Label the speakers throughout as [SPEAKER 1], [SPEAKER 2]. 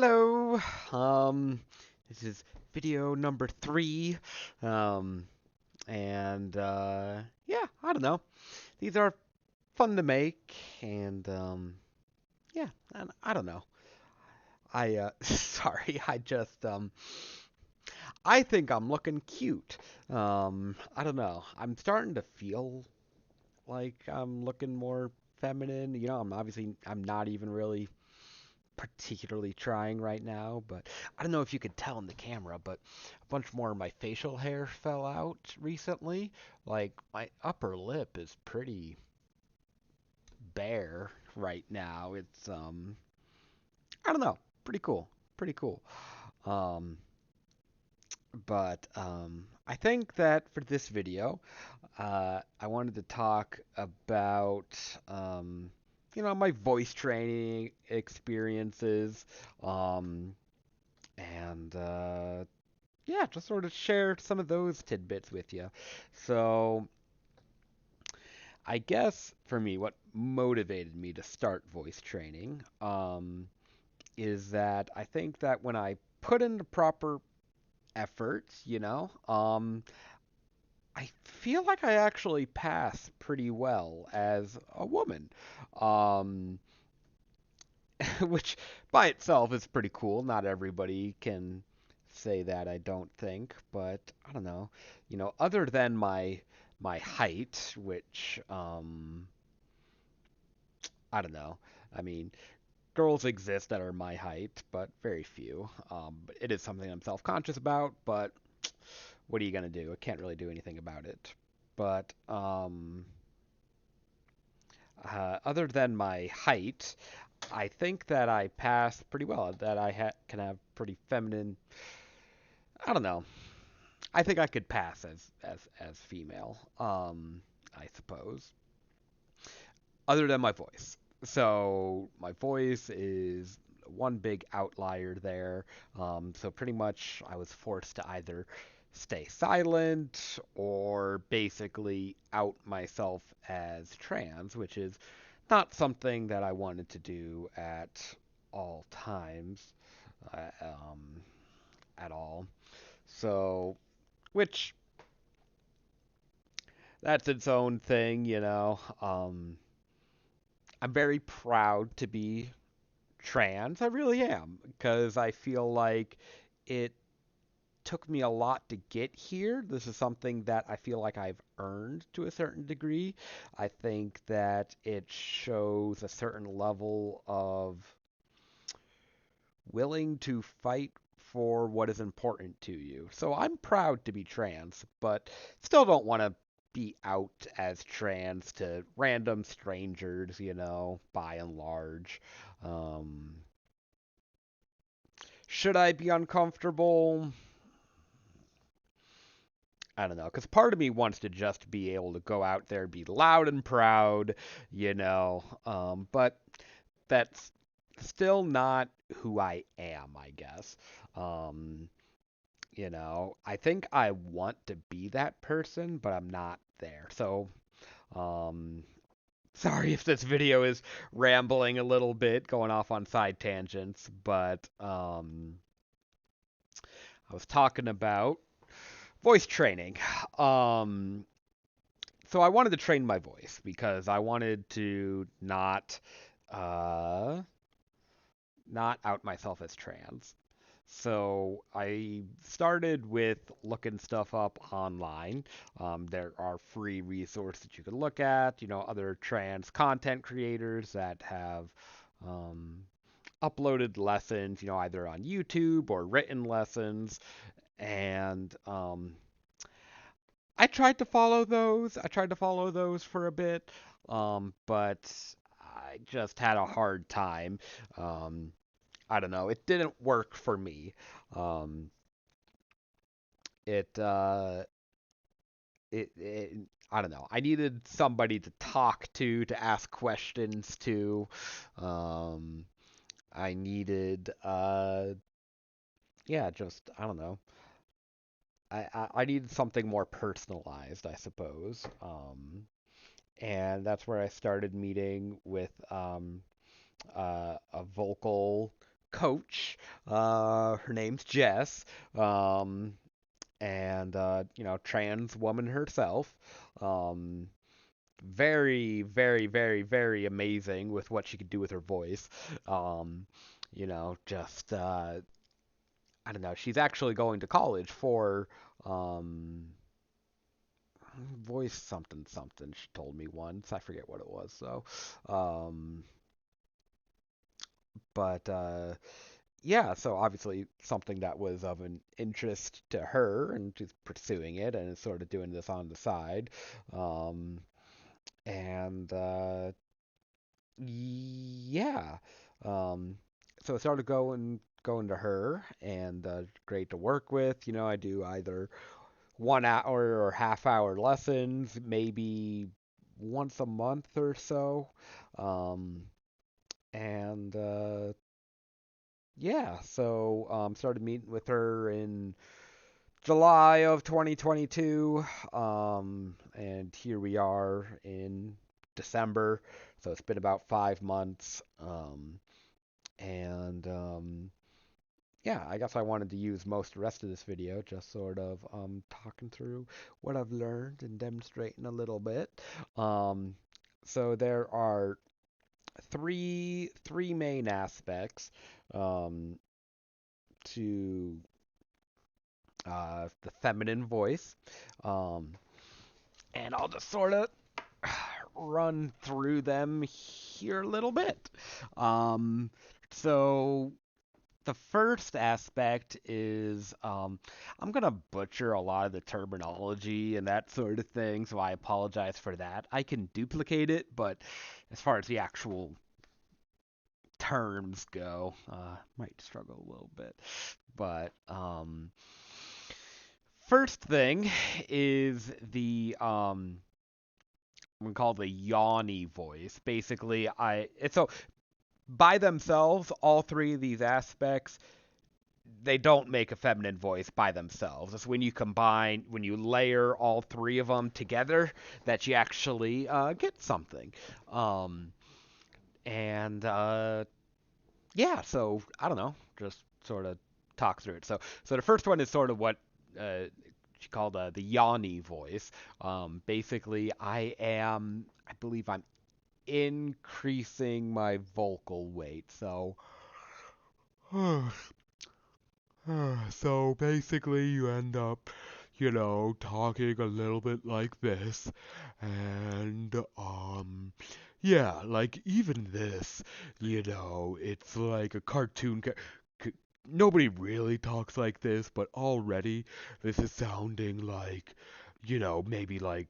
[SPEAKER 1] Hello. Um, this is video number three. Um, yeah, I don't know. These are fun to make, and yeah, I don't know. Sorry, I think I'm looking cute. I don't know. I'm starting to feel like I'm looking more feminine. I'm not even really particularly trying right now, but I don't know if you could tell in the camera, but a bunch more of my facial hair fell out recently. Like my upper lip is pretty bare right now. It's I don't know, pretty cool. Pretty cool. Um but I think that for this video, I wanted to talk about my voice training experiences. Um and Yeah, just sort of share some of those tidbits with you. So, I guess for me, what motivated me to start voice training is that I think that when I put in the proper effort, I feel like I actually pass pretty well as a woman. Um, which by itself is pretty cool. Not everybody can say that, I don't think, but I don't know. Other than my height, which I don't know. I mean, girls exist that are my height, but very few. But it is something I'm self-conscious about, but what are you gonna do? I can't really do anything about it. But other than my height, I think that I pass pretty well. That can have pretty feminine. I don't know. I think I could pass as female. I suppose. Other than my voice. So my voice is one big outlier there. So pretty much I was forced to either stay silent or basically out myself as trans, which is not something that I wanted to do at all times, uh, um, at all. So, which that's its own thing. I'm very proud to be trans. I really am, because I feel like it took me a lot to get here. This is something that I feel like I've earned to a certain degree. I think that it shows a certain level of willing to fight for what is important to you. So I'm proud to be trans, but still don't want to be out as trans to random strangers, by and large. Um, should I be uncomfortable? I don't know, because part of me wants to just be able to go out there and be loud and proud. But that's still not who I am, I guess. Um, I think I want to be that person, but I'm not there. So, um, sorry if this video is rambling a little bit, going off on side tangents, but I was talking about voice training. Um, so I wanted to train my voice because I wanted to uh, not out myself as trans. So I started with looking stuff up online. There are free resources that you can look at, other trans content creators that have um, uploaded lessons, either on YouTube or written lessons. And I tried to follow those for a bit, but I just had a hard time. Um, I don't know. It didn't work for me. Um, it, uh, it, I don't know. I needed somebody to talk to ask questions to. Um, I needed, yeah, just, I don't know. I needed something more personalized, I suppose. And that's where I started meeting with a vocal coach. Her name's Jess. Um, and trans woman herself. Um, very amazing with what she could do with her voice. Um, just I don't know. She's actually going to college for um, voice something something. She told me once. I forget what it was. So, um, but yeah. So obviously something that was of an interest to her, and she's pursuing it, and is sort of doing this on the side. Um, and yeah. Um, so I started going to her, and great to work with. I do either 1 hour or half-hour lessons, maybe once a month or so. Um, and yeah, so started meeting with her in July of 2022, and here we are in December. So it's been about 5 months. And yeah, I guess I wanted to use most of the rest of this video just sort of talking through what I've learned and demonstrating a little bit. Um, so there are three main aspects um, to the feminine voice, um, and I'll just sort of run through them here a little bit. Um, so the first aspect is I'm gonna butcher a lot of the terminology and that sort of thing, so I apologize for that. I can duplicate it, but as far as the actual terms go, might struggle a little bit. But first thing is the I'm gonna call the yawny voice. Basically, it's so by themselves, all three of these aspects they don't make a feminine voice by themselves. It's when you layer all three of them together, that you actually get something. Um, and yeah, so I don't know, just sort of talk through it. So the first one is sort of what she called the yawny voice. Basically, I believe I'm increasing my vocal weight. So so basically, you end up, talking a little bit like this, and yeah, like even this, it's like a cartoon. Nobody really talks like this, but already this is sounding like, maybe like,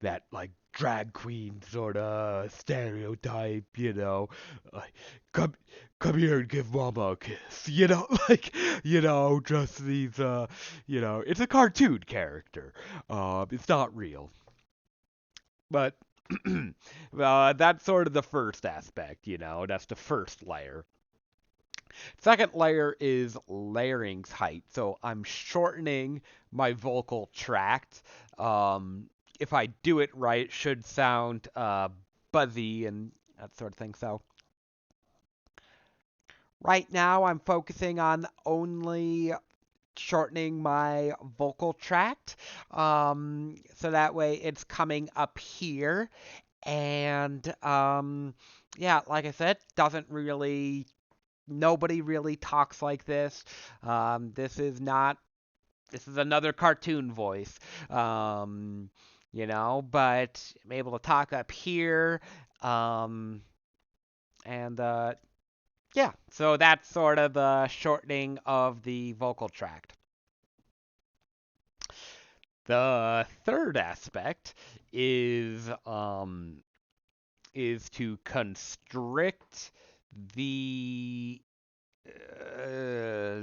[SPEAKER 1] that like drag queen sort of stereotype, like come come here and give mama a kiss, like, just these it's a cartoon character. It's not real. But that's sort of the first aspect, that's the first layer. Second layer is larynx height. So I'm shortening my vocal tract. Um, if I do it right, it should sound buzzy and that sort of thing. So right now I'm focusing on only shortening my vocal tract. So that way it's coming up here. And yeah, like I said, doesn't really nobody really talks like this. This is not. This is another cartoon voice. But I'm able to talk up here. Um, and yeah, so that's sort of the shortening of the vocal tract. The third aspect is to constrict the uh,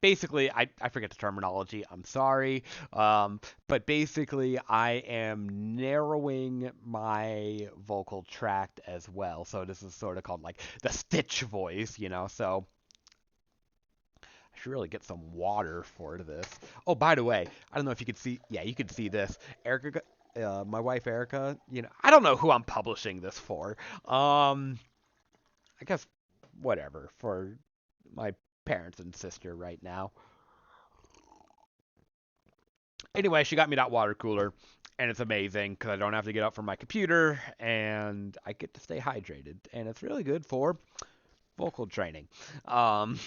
[SPEAKER 1] basically, I forget the terminology. I'm sorry. But basically, I am narrowing my vocal tract as well. So this is sort of called like the stitch voice, So I should really get some water for this. Oh, by the way, I don't know if you could see. Yeah, you could see this. Erica, my wife Erica. I don't know who I'm publishing this for. I guess whatever for my parents and sister right now. Anyway, she got me that water cooler, and it's amazing because I don't have to get up from my computer and I get to stay hydrated, and it's really good for vocal training. Um,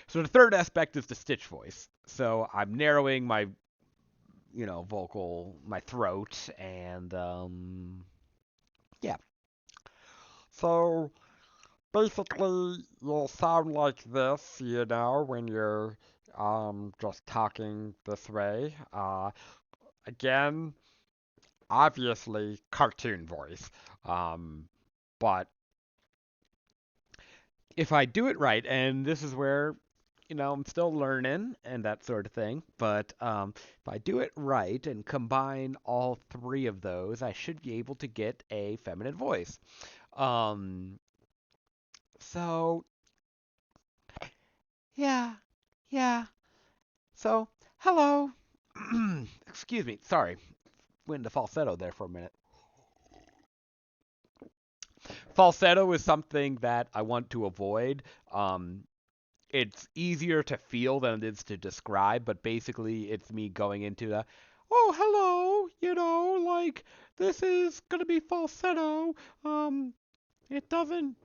[SPEAKER 1] so the third aspect is the stitch voice. So I'm narrowing my, my throat, and yeah. So basically, you'll sound like this, when you're just talking this way. Again, obviously cartoon voice. Um, but if I do it right, and this is where, I'm still learning and that sort of thing, but if I do it right and combine all three of those, I should be able to get a feminine voice. Um, so, yeah, yeah. So, hello. Excuse me. Sorry. Went into falsetto there for a minute. Falsetto is something that I want to avoid. Um, it's easier to feel than it is to describe, but basically it's me going into the, oh, hello, like, this is gonna be falsetto. It doesn't,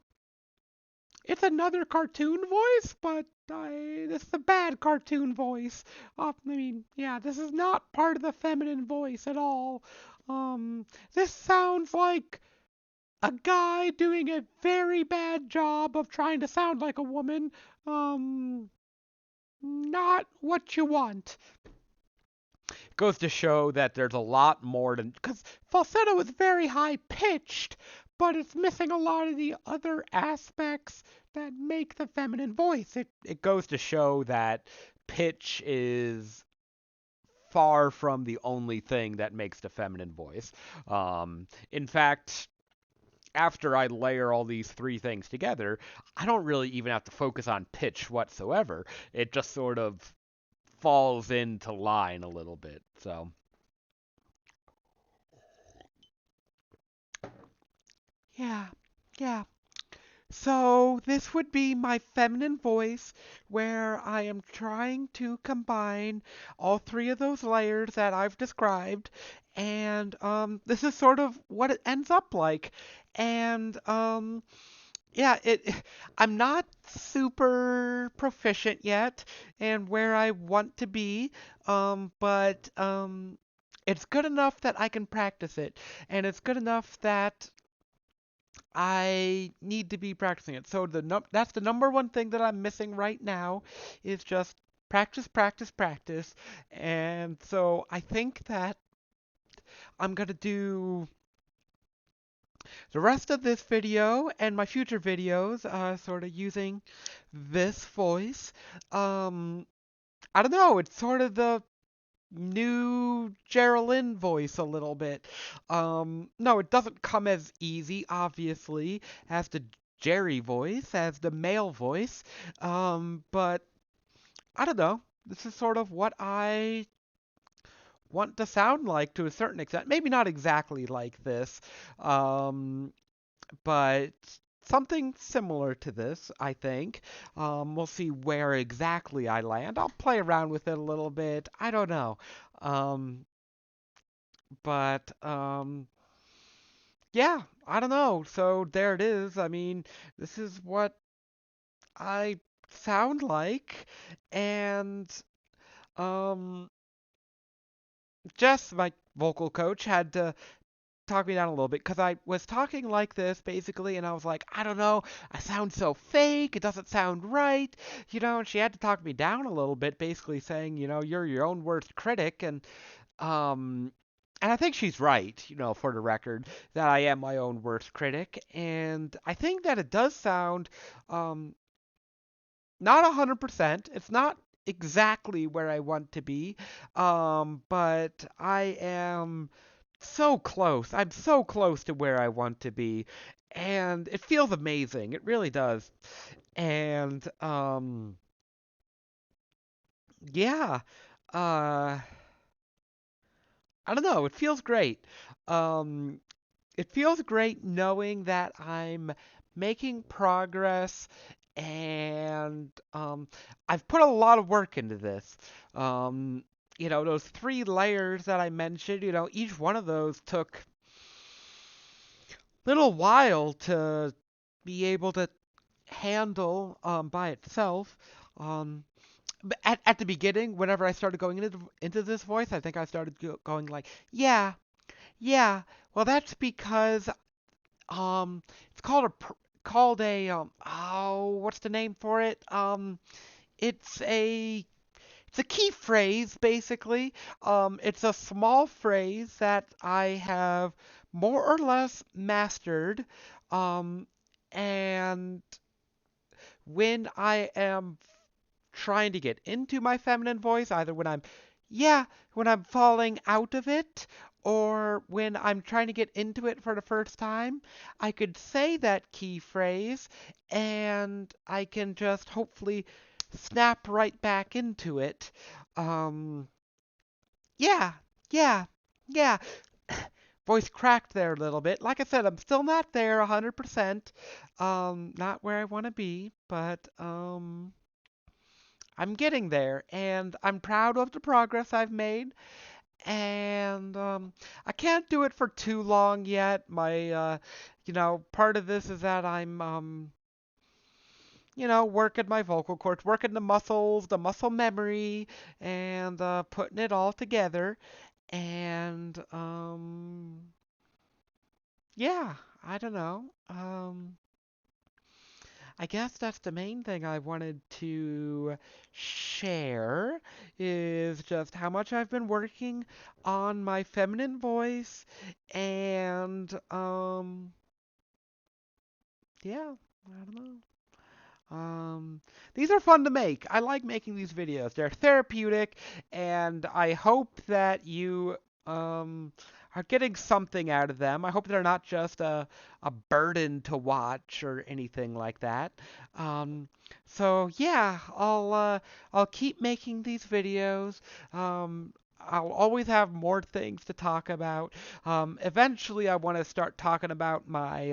[SPEAKER 1] it's another cartoon voice, but this is a bad cartoon voice. Yeah, this is not part of the feminine voice at all. This sounds like a guy doing a very bad job of trying to sound like a woman. Um, Not what you want. Goes to show that there's a lot more than, because falsetto is very high pitched, but it's missing a lot of the other aspects that make the feminine voice. It goes to show that pitch is far from the only thing that makes the feminine voice. In fact, after I layer all these three things together, I don't really even have to focus on pitch whatsoever. It just sort of falls into line a little bit. So, yeah, yeah. So, this would be my feminine voice where I am trying to combine all three of those layers that I've described. And this is sort of what it ends up like. And yeah, I'm not super proficient yet and where I want to be, but it's good enough that I can practice it, and it's good enough that I need to be practicing it. So that's the number one thing that I'm missing right now is just practice, practice, practice. And so I think that I'm gonna do the rest of this video and my future videos, sort of using this voice. Um, I don't know, it's sort of the new Geraldine voice a little bit. No, it doesn't come as easy, obviously, as the Jerry voice, as the male voice. But I don't know. This is sort of what I want to sound like to a certain extent. Maybe not exactly like this. Um, but something similar to this, I think. We'll see where exactly I land. I'll play around with it a little bit. I don't know. Um, but yeah, I don't know. So there it is. I mean, this is what I sound like, and um, Jess, my vocal coach, had to talk me down a little bit because I was talking like this basically, and I was like, I don't know, I sound so fake, it doesn't sound right, and she had to talk me down a little bit, basically saying, you're your own worst critic, um, and I think she's right, for the record, that I am my own worst critic, and I think that it does sound, um, not 100%, it's not exactly where I want to be, but I am so close. I'm so close to where I want to be, and it feels amazing. It really does. And yeah, uh, I don't know. It feels great. Um, it feels great knowing that I'm making progress and I've put a lot of work into this. Um, those three layers that I mentioned, each one of those took a little while to be able to handle by itself. Um, but at the beginning, whenever I started going into this voice, I think I started going like, yeah, yeah. Well, that's because it's called a oh, what's the name for it? It's a it's a key phrase basically. It's a small phrase that I have more or less mastered. Um, and when I am trying to get into my feminine voice, either yeah, when I'm falling out of it, or when I'm trying to get into it for the first time, I could say that key phrase and I can just hopefully snap right back into it. Um, yeah, yeah, yeah. Voice cracked there a little bit. Like I said, I'm still not there 100%. Not where I want to be, but I'm getting there, and I'm proud of the progress I've made. And I can't do it for too long yet. Part of this is that I'm, working my vocal cords, working the muscles, the muscle memory, and putting it all together. And yeah, I don't know. I guess that's the main thing I wanted to share is just how much I've been working on my feminine voice and yeah, I don't know. These are fun to make. I like making these videos. They're therapeutic, and I hope that you um, are getting something out of them. I hope they're not just a burden to watch or anything like that. Um, so yeah, I'll keep making these videos. I'll always have more things to talk about. Eventually, I want to start talking about my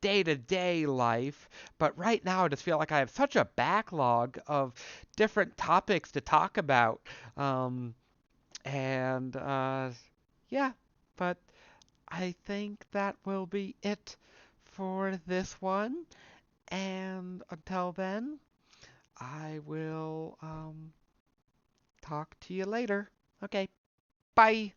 [SPEAKER 1] day-to-day life, but right now I just feel like I have such a backlog of different topics to talk about. Um, and yeah, but I think that will be it for this one. And until then, I will talk to you later. Okay, bye.